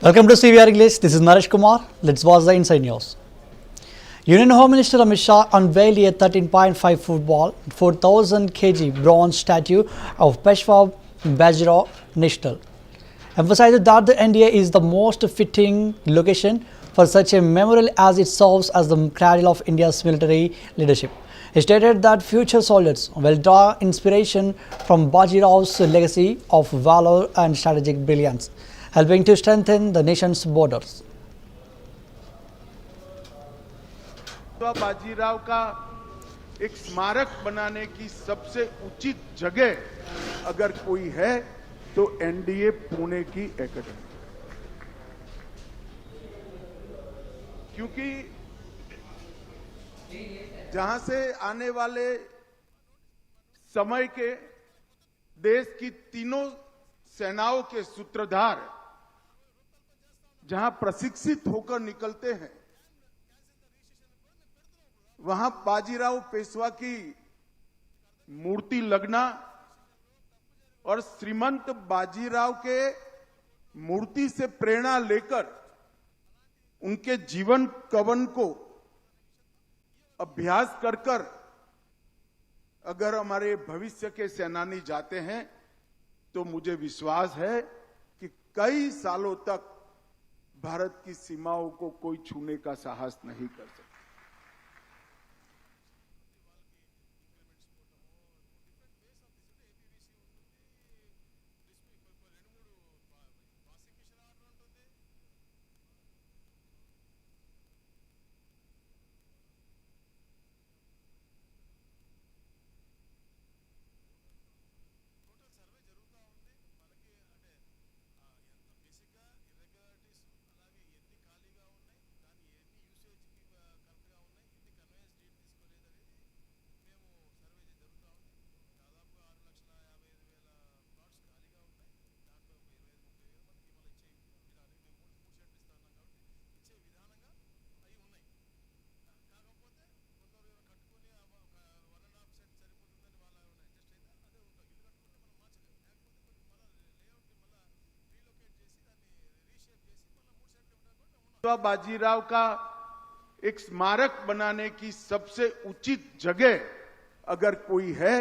Welcome to CVR English. This is Naresh Kumar. Let's watch the inside news. Union Home Minister Amit Shah unveiled a 13.5 football, 4,000 kg bronze statue of Peshwa Bajirao National, emphasized that the NDA is the most fitting location for such a memorial as it serves as the cradle of India's military leadership. He stated that future soldiers will draw inspiration from Bajirao's legacy of valor and strategic brilliance, helping to strengthen the nation's borders. Bajirao का एक स्मारक बनाने की सबसे उचित जगह अगर कोई है तो एनडीए पुणे की एकेडमी, क्योंकि जहां से आने वाले समय के देश की तीनों सेनाओं के सूत्रधार जहां प्रशिक्षित होकर निकलते हैं, वहां बाजीराव पेशवा की मूर्ति लगना और श्रीमंत बाजीराव के मूर्ति से प्रेरणा लेकर उनके जीवन कवन को अभ्यास कर कर अगर हमारे भविष्य के सेनानी जाते हैं तो मुझे विश्वास है कि कई सालों तक भारत की सीमाओं को कोई छूने का साहस नहीं कर सकता। बाजीराव का एक स्मारक बनाने की सबसे उचित जगह अगर कोई है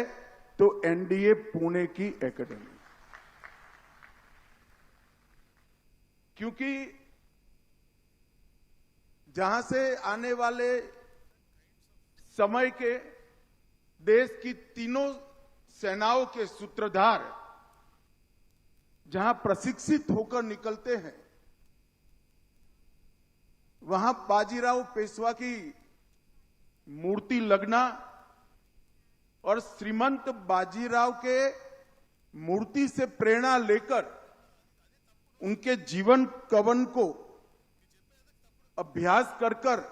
तो एनडीए पुणे की एकेडमी, क्योंकि जहां से आने वाले समय के देश की तीनों सेनाओं के सूत्रधार जहां प्रशिक्षित होकर निकलते हैं, वहां बाजीराव पेशवा की मूर्ति लगना और श्रीमंत बाजीराव के मूर्ति से प्रेरणा लेकर उनके जीवन कवन को अभ्यास कर कर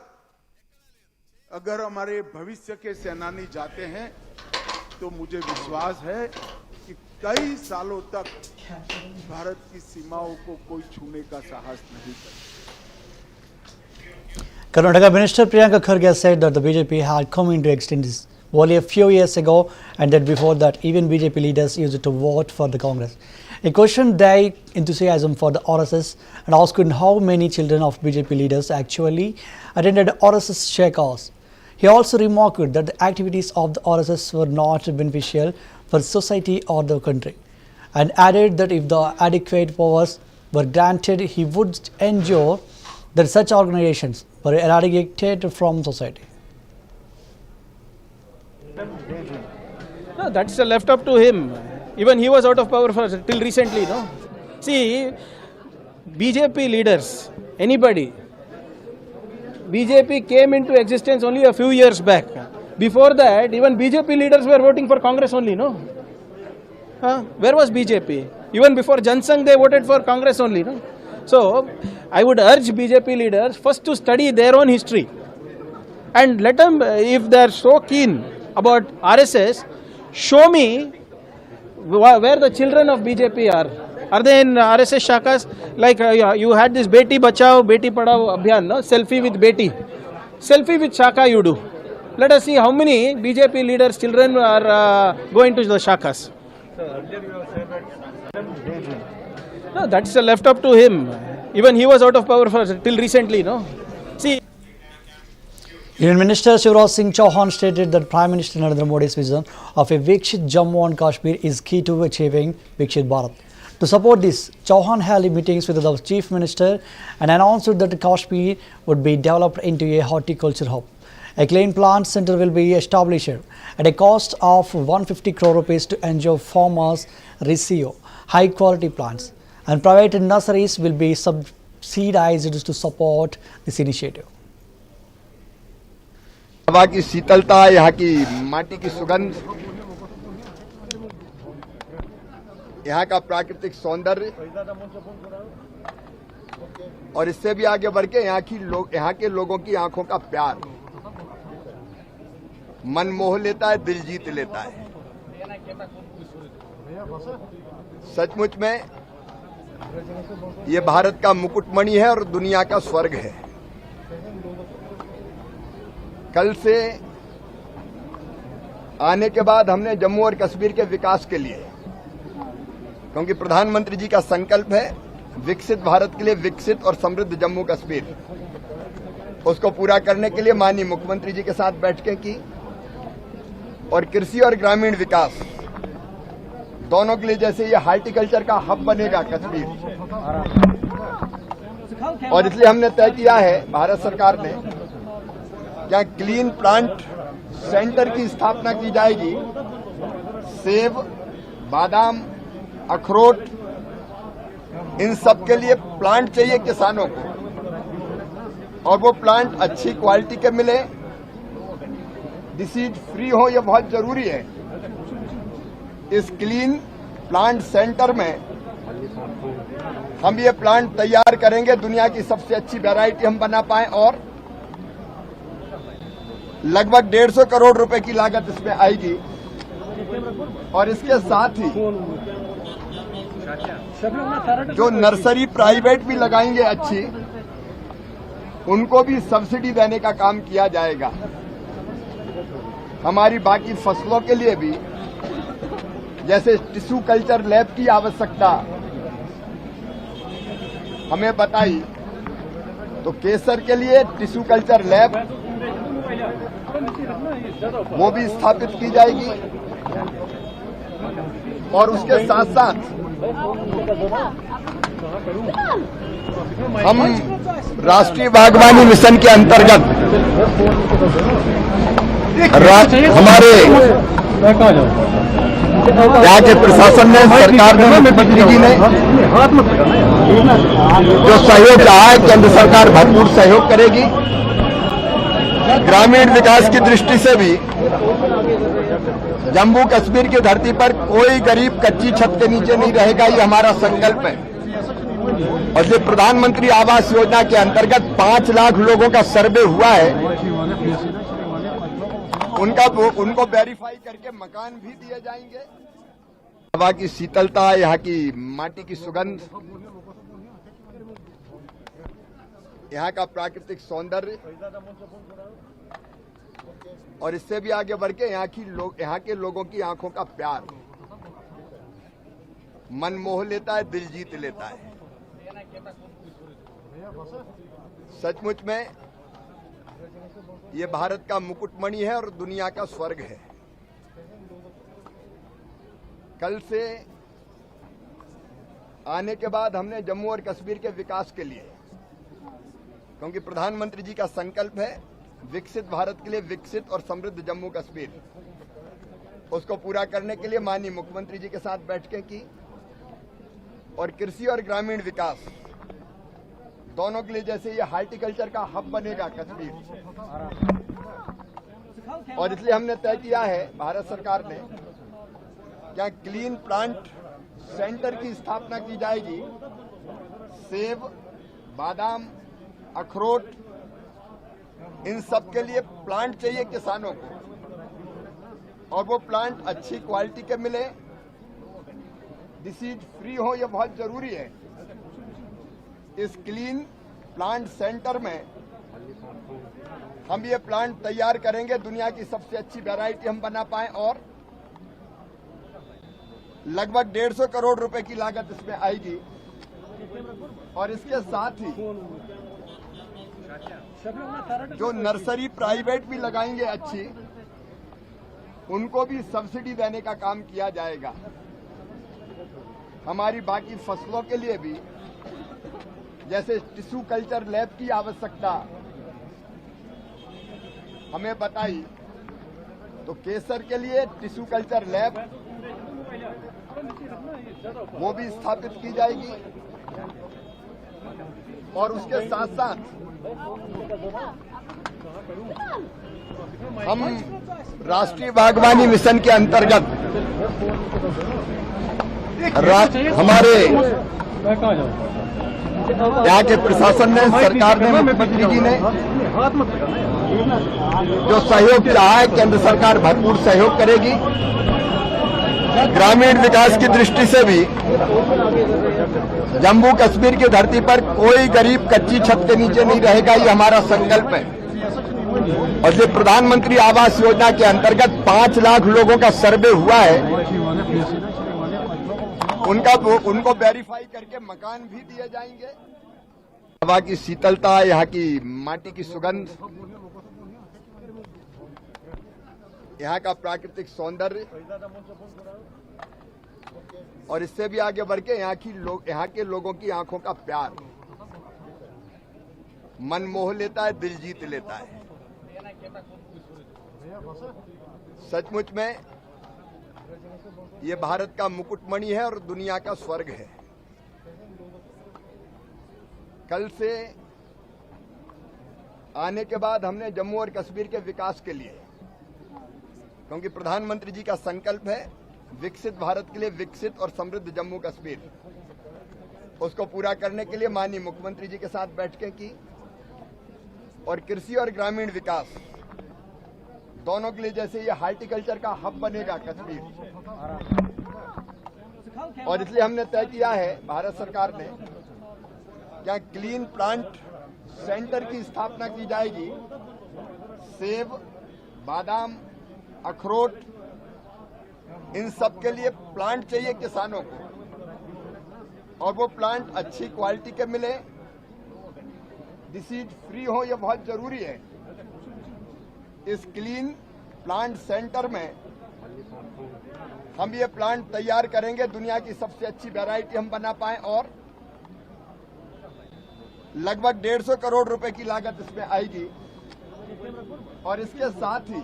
अगर हमारे भविष्य के सेनानी जाते हैं तो मुझे विश्वास है कि कई सालों तक भारत की सीमाओं को कोई छूने का साहस नहीं करता। Karnataka Minister Priyanka Kharge said that the BJP had come into existence only a few years ago and that before that even BJP leaders used to vote for the Congress. He questioned their enthusiasm for the RSS and asked how many children of BJP leaders actually attended RSS Shekars. He also remarked that the activities of the RSS were not beneficial for society or the country and added that if the adequate powers were granted, he would ensure that such organizations were eradicated from society. No, that's left up to him. Even he was out of power for till recently, no? See, BJP leaders, anybody, BJP came into existence only a few years back. Before that, even BJP leaders were voting for Congress only, no? Where was BJP? Even before Jansangh, they voted for Congress only, no? So, I would urge BJP leaders first to study their own history and let them, if they are so keen about RSS, show me where the children of BJP are. Are they in RSS shakas? Like you had this Beti Bachao, Beti Padhao Abhiyan, no? Selfie with Beti. Selfie with shaka you do. Let us see how many BJP leaders' children are going to the shakas. Earlier you have said that No, that's left up to him. Even he was out of power for till recently, no? See, Union Minister Shivraj Singh Chauhan stated that Prime Minister Narendra Modi's vision of a Viksit Jammu and Kashmir is key to achieving Viksit Bharat. To support this, Chauhan held meetings with the Chief Minister and announced that Kashmir would be developed into a horticulture hub. A clean plant center will be established at a cost of 150 crore rupees to ensure farmers receive high quality plants, and private nurseries will be subsidized to support this initiative. हवा की शीतलता, यहाँ की माटी की सुगंध, यहाँ का प्राकृतिक सौंदर्य और इससे भी आगे बढ़ के यहाँ के लोगों की आंखों का प्यार मन मोह लेता है, दिल जीत लेता है। सचमुच में ये भारत का मुकुटमणि है और दुनिया का स्वर्ग है। कल से आने के बाद हमने जम्मू और कश्मीर के विकास के लिए, क्योंकि प्रधानमंत्री जी का संकल्प है विकसित भारत के लिए विकसित और समृद्ध जम्मू कश्मीर, उसको पूरा करने के लिए माननीय मुख्यमंत्री जी के साथ बैठकें की और कृषि और ग्रामीण विकास दोनों के लिए, जैसे ये हार्टिकल्चर का हब बनेगा कश्मीर, और इसलिए हमने तय किया है भारत सरकार ने क्या क्लीन प्लांट सेंटर की स्थापना की जाएगी। सेब, बादाम, अखरोट, इन सब के लिए प्लांट चाहिए किसानों को, और वो प्लांट अच्छी क्वालिटी के मिले, डिसीज फ्री हो, ये बहुत जरूरी है। इस क्लीन प्लांट सेंटर में हम ये प्लांट तैयार करेंगे, दुनिया की सबसे अच्छी वैरायटी हम बना पाए, और लगभग 150 करोड़ रुपए की लागत इसमें आएगी। और इसके साथ ही जो नर्सरी प्राइवेट भी लगाएंगे अच्छी, उनको भी सब्सिडी देने का काम किया जाएगा। हमारी बाकी फसलों के लिए भी, जैसे टिश्यू कल्चर लैब की आवश्यकता हमें बताई, तो केसर के लिए टिश्यू कल्चर लैब वो भी स्थापित की जाएगी। और उसके साथ साथ हम राष्ट्रीय बागवानी मिशन के अंतर्गत हमारे यहाँ के प्रशासन ने, सरकार ने, मुख्यमंत्री जी ने जो सहयोग चाहा है, केंद्र सरकार भरपूर सहयोग करेगी। ग्रामीण विकास की दृष्टि से भी जम्मू कश्मीर की धरती पर कोई गरीब कच्ची छत के नीचे नहीं रहेगा, ये हमारा संकल्प है। और जो प्रधानमंत्री आवास योजना के अंतर्गत 5 लाख लोगों का सर्वे हुआ है, उनको वेरीफाई करके मकान भी दिए जाएंगे। हवा की शीतलता, यहाँ की माटी की सुगंध, यहाँ का प्राकृतिक सौंदर्य और इससे भी आगे बढ़ के यहाँ के लोगों की आंखों का प्यार मन मोह लेता है, दिल जीत लेता है। सचमुच में ये भारत का मुकुटमणि है और दुनिया का स्वर्ग है। कल से आने के बाद हमने जम्मू और कश्मीर के विकास के लिए, क्योंकि प्रधानमंत्री जी का संकल्प है विकसित भारत के लिए विकसित और समृद्ध जम्मू कश्मीर, उसको पूरा करने के लिए माननीय मुख्यमंत्री जी के साथ बैठकें की और कृषि और ग्रामीण विकास दोनों के लिए, जैसे ये हार्टिकल्चर का हब बनेगा कश्मीर, और इसलिए हमने तय किया है भारत सरकार ने क्या क्लीन प्लांट सेंटर की स्थापना की जाएगी। सेब, बादाम, अखरोट, इन सब के लिए प्लांट चाहिए किसानों को, और वो प्लांट अच्छी क्वालिटी के मिले, डिसीज फ्री हो, ये बहुत जरूरी है। इस क्लीन प्लांट सेंटर में हम ये प्लांट तैयार करेंगे, दुनिया की सबसे अच्छी वैरायटी हम बना पाए, और लगभग 150 करोड़ रुपए की लागत इसमें आएगी। और इसके साथ ही जो नर्सरी प्राइवेट भी लगाएंगे अच्छी, उनको भी सब्सिडी देने का काम किया जाएगा। हमारी बाकी फसलों के लिए भी, जैसे टिश्यू कल्चर लैब की आवश्यकता हमें बताई, तो केसर के लिए टिश्यू कल्चर लैब वो भी स्थापित की जाएगी। और उसके साथ साथ हम राष्ट्रीय बागवानी मिशन के अंतर्गत हमारे यहाँ के प्रशासन ने, सरकार ने, मुख्यमंत्री जी ने जो सहयोग चाहा है, केंद्र सरकार भरपूर सहयोग करेगी। ग्रामीण विकास की दृष्टि से भी जम्मू कश्मीर की धरती पर कोई गरीब कच्ची छत के नीचे नहीं रहेगा, ये हमारा संकल्प है। और जो प्रधानमंत्री आवास योजना के अंतर्गत 5 लाख लोगों का सर्वे हुआ है, उनको वेरीफाई करके मकान भी दिए जाएंगे। हवा की शीतलता, यहाँ की माटी की सुगंध, यहाँ का प्राकृतिक सौंदर्य, और इससे भी आगे बढ़ के यहाँ के लोगों की आंखों का प्यार मन मोह लेता है, दिल जीत लेता है। सचमुच में ये भारत का मुकुटमणि है और दुनिया का स्वर्ग है। कल से आने के बाद हमने जम्मू और कश्मीर के विकास के लिए, क्योंकि प्रधानमंत्री जी का संकल्प है विकसित भारत के लिए विकसित और समृद्ध जम्मू कश्मीर, उसको पूरा करने के लिए माननीय मुख्यमंत्री जी के साथ बैठकें की। और कृषि और ग्रामीण विकास दोनों के लिए, जैसे ये हार्टिकल्चर का हब बनेगा कश्मीर, और इसलिए हमने तय किया है भारत सरकार ने, क्या क्लीन प्लांट सेंटर की स्थापना की जाएगी। सेब, बादाम, अखरोट, इन सब के लिए प्लांट चाहिए किसानों को, और वो प्लांट अच्छी क्वालिटी के मिले, डिसीज फ्री हो, ये बहुत जरूरी है। इस क्लीन प्लांट सेंटर में हम ये प्लांट तैयार करेंगे, दुनिया की सबसे अच्छी वैरायटी हम बना पाए, और लगभग 150 करोड़ रुपए की लागत इसमें आएगी। और इसके साथ ही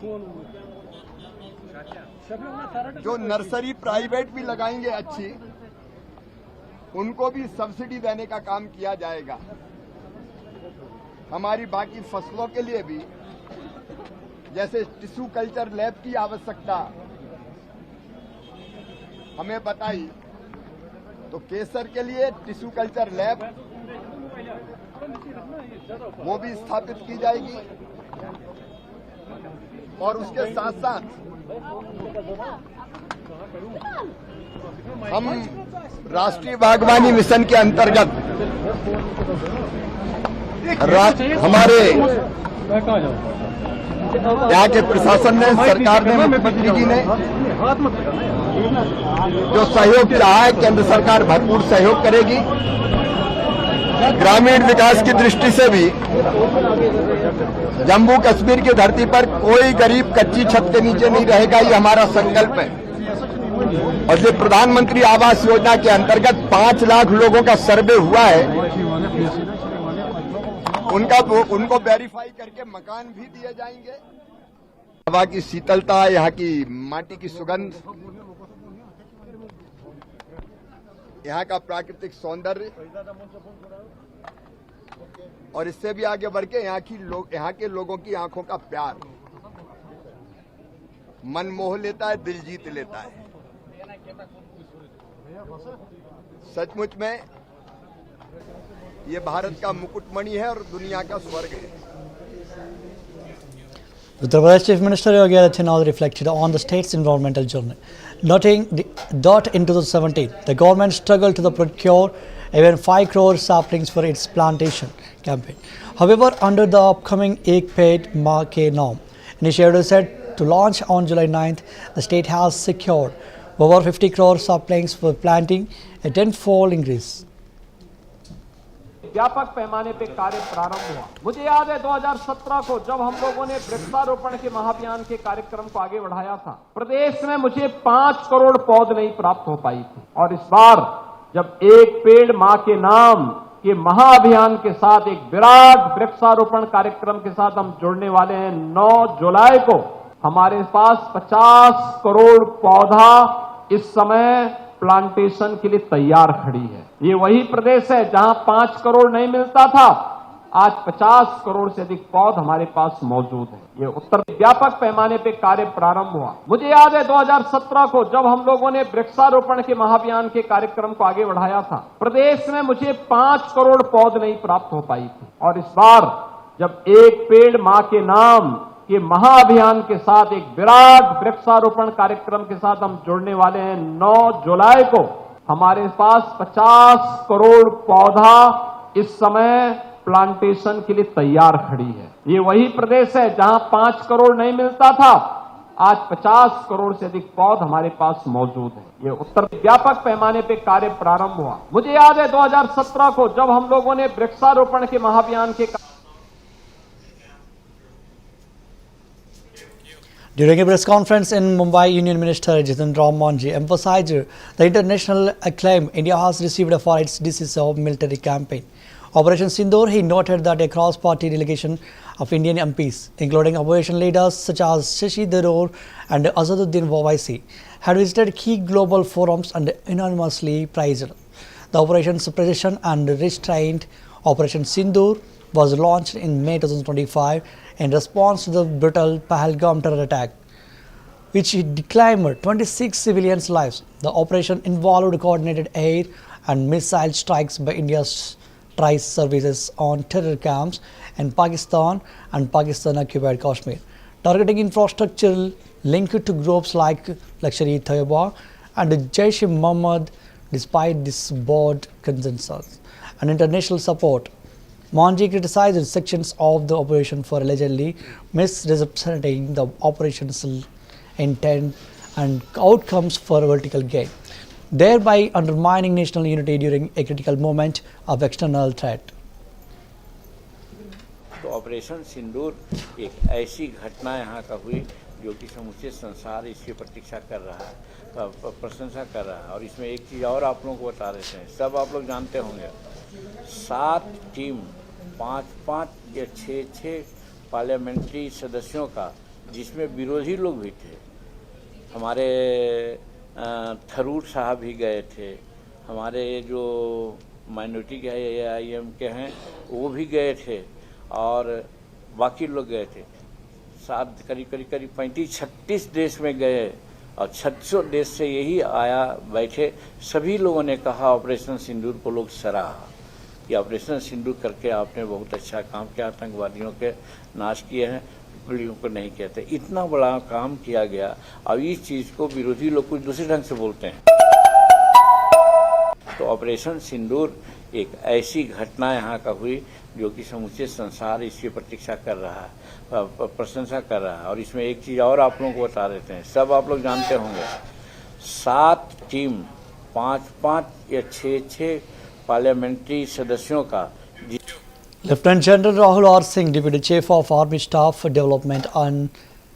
जो नर्सरी प्राइवेट भी लगाएंगे अच्छी, उनको भी सब्सिडी देने का काम किया जाएगा। हमारी बाकी फसलों के लिए भी, जैसे टिश्यू कल्चर लैब की आवश्यकता हमें बताई, तो केसर के लिए टिश्यू कल्चर लैब वो भी स्थापित की जाएगी। और उसके साथ साथ हम राष्ट्रीय बागवानी मिशन के अंतर्गत हमारे यहाँ के प्रशासन ने, सरकार ने, मुख्यमंत्री जी ने जो सहयोग चाहा है, केंद्र सरकार भरपूर सहयोग करेगी। ग्रामीण विकास की दृष्टि से भी जम्मू कश्मीर की धरती पर कोई गरीब कच्ची छत के नीचे नहीं रहेगा, ये हमारा संकल्प है। और जो प्रधानमंत्री आवास योजना के अंतर्गत 5 लाख लोगों का सर्वे हुआ है, उनको वेरीफाई करके मकान भी दिए जाएंगे। हवा की शीतलता, यहाँ की माटी की सुगंध, यहाँ का प्राकृतिक सौंदर्य, और इससे भी आगे बढ़ के यहाँ के लोगों की आंखों का प्यार मन मोह लेता है, दिल जीत लेता है। सचमुच में ये भारत का मुकुटमणि है और दुनिया का स्वर्ग है। Uttar Pradesh Chief Minister Yogi Adityanath reflected on the state's environmental journey, noting that in 2017 the government struggled to procure even 5 crore saplings for its plantation campaign. However, under the upcoming Ek Ped Maa Ke Naam initiative set to launch on July 9th, the state has secured over 50 crore saplings for planting, a tenfold increase. व्यापक पैमाने पे कार्य प्रारंभ हुआ। मुझे याद है 2017 को जब हम लोगों ने वृक्षारोपण के महाअभियान के कार्यक्रम को आगे बढ़ाया था, प्रदेश में मुझे 5 करोड़ पौध नहीं प्राप्त हो पाई थी। और इस बार जब एक पेड़ मां के नाम के महाअभियान के साथ एक विराट वृक्षारोपण कार्यक्रम के साथ हम जुड़ने वाले हैं, 9 जुलाई को हमारे पास 50 करोड़ पौधा इस समय प्लांटेशन के लिए तैयार खड़ी है। ये वही प्रदेश है जहां 5 करोड़ नहीं मिलता था, आज 50 करोड़ से अधिक पौध हमारे पास मौजूद है। ये उत्तर व्यापक पैमाने पे कार्य प्रारंभ हुआ। मुझे याद है 2017 को जब हम लोगों ने वृक्षारोपण के महाअभियान के कार्यक्रम को आगे बढ़ाया था, प्रदेश में मुझे 5 करोड़ पौध नहीं प्राप्त हो पाई थी। और इस बार जब एक पेड़ मां के नाम के महाअभियान के साथ एक विराट वृक्षारोपण कार्यक्रम के साथ हम जुड़ने वाले हैं, 9 जुलाई को हमारे पास 50 करोड़ पौधा इस समय प्लांटेशन के लिए तैयार खड़ी है। ये वही प्रदेश है जहां 5 करोड़ नहीं मिलता था, आज 50 करोड़ से अधिक पौध हमारे पास मौजूद है। ये उत्तर व्यापक पैमाने पे कार्य प्रारंभ हुआ। मुझे याद है 2017 को जब हम लोगों ने वृक्षारोपण के महाअभियान के During a press conference in Mumbai, Union Minister Jitendra Ram Manjhi emphasized the international acclaim India has received for its decisive military campaign. Operation Sindoor, he noted that a cross-party delegation of Indian MPs, including opposition leaders such as Shashi Tharoor and Asaduddin Owaisi, had visited key global forums and unanimously praised the operation's precision and restraint. Operation Sindoor was launched in May 2025 in response to the brutal Pahalgam terror attack, which claimed 26 civilians' lives. The operation involved coordinated air and missile strikes by India's trice services on terror camps in Pakistan and Pakistan-occupied Kashmir, targeting infrastructure linked to groups like Lashkar-e-Taiba and Jaish-e-Mohammed. Despite this broad consensus and international support, Manjhi criticized sections of the operation for allegedly misrepresenting the operation's intent and outcomes for vertical gain, thereby undermining national unity during a critical moment of external threat. तो operation सिंदूर एक ऐसी घटना यहाँ का हुई जो कि समूचे संसार इसकी प्रतीक्षा कर रहा है, प्रशंसा कर रहा है। और इसमें एक चीज़ और आप लोगों को बता देते हैं, सब आप लोग जानते होंगे, 7 टीम 5-5 या 6-6 पार्लियामेंट्री सदस्यों का, जिसमें विरोधी लोग भी थे, हमारे थरूर साहब भी गए थे, हमारे जो माइनॉरिटी के AIM के हैं वो भी गए थे और बाकी लोग गए थे। 7 करीब 35-36 देश में गए और 36 देश से यही आया बैठे। सभी लोगों ने कहा ऑपरेशन सिंदूर को लोग सराहा कि ऑपरेशन सिंदूर करके आपने बहुत अच्छा काम किया, आतंकवादियों के नाश किए हैं, पीढ़ियों को नहीं कहते। इतना बड़ा काम किया गया। अब इस चीज़ को विरोधी लोग कुछ दूसरे ढंग से बोलते हैं। तो ऑपरेशन सिंदूर एक ऐसी घटना यहाँ का हुई जो कि समूचे संसार इसकी प्रतीक्षा कर रहा है, प्रशंसा कर रहा है। और इसमें एक चीज़ और आप लोगों को बता देते हैं, सब आप लोग जानते होंगे, 7 टीम 5-5 या 6-6 पार्लियामेंट्री सदस्यों का। Lieutenant General Rahul R. Singh, Deputy Chief of Army Staff Development and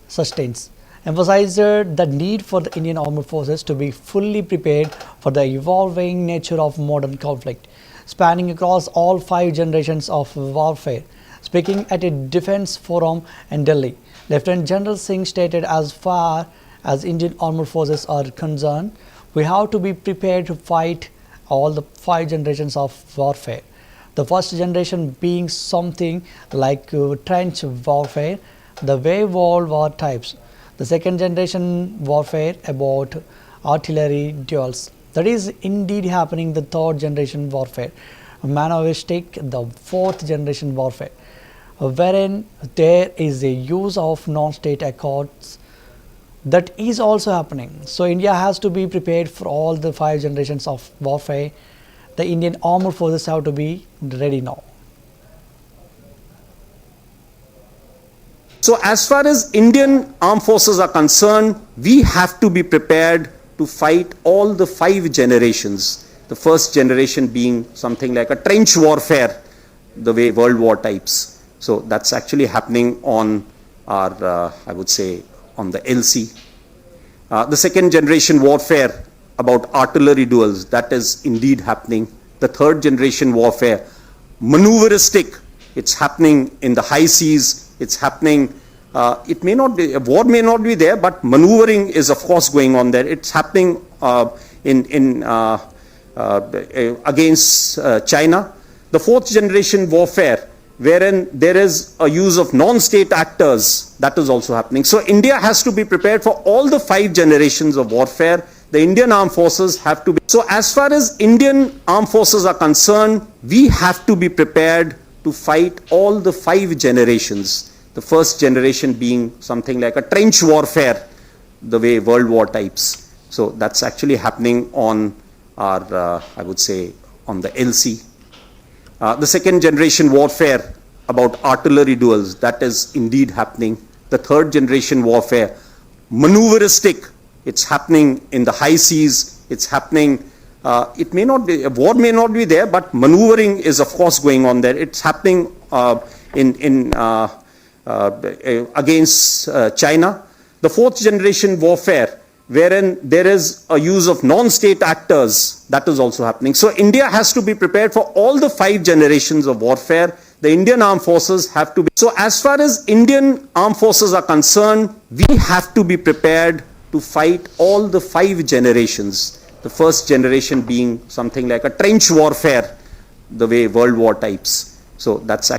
Sustenance, emphasized the need for the Indian Armed Forces to be fully prepared for the evolving nature of modern conflict, spanning across all 5 generations of warfare. Speaking at a defense forum in Delhi, Lieutenant General Singh stated, as far as Indian Armed Forces are concerned, we have to be prepared to fight all the 5 generations of warfare. The first generation being something like trench warfare, the wave war types. The second generation warfare about artillery duels. That is indeed happening. The third generation warfare, maneuveristic. The 4th generation warfare, wherein there is a use of non-state accords. That is also happening. So India has to be prepared for all the 5 generations of warfare. The Indian Armed Forces have to be ready now. So as far as Indian Armed Forces are concerned, we have to be prepared to fight all the 5 generations. The first generation being something like a trench warfare the way World War types. So that's actually happening on our, I would say, on the LC. The second generation warfare about artillery duels, that is indeed happening. The third generation warfare, maneuveristic, it's happening in the high seas, it's happening, it may not be, war may not be there, but maneuvering is of course going on there. It's happening against China. The fourth generation warfare, wherein there is a use of non-state actors, that is also happening. So India has to be prepared for all the 5 generations of warfare. The Indian armed forces have to be. So as far as Indian armed forces are concerned, we have to be prepared to fight all the 5 generations. The first generation being something like a trench warfare, the way World War types. So that's actually happening on our, I would say, on the LC. The second generation warfare about artillery duels, that is indeed happening. The third generation warfare, maneuveristic, it's happening in the high seas, it's happening, it may not be, war may not be there, but maneuvering is of course going on there. It's happening against China. The fourth generation warfare, wherein there is a use of non-state actors, that is also happening. So India has to be prepared for all the 5 generations of warfare. The Indian armed forces have to be. So as far as Indian armed forces are concerned, we have to be prepared to fight all the 5 generations. The first generation being something like a trench warfare, the way World War types. So that's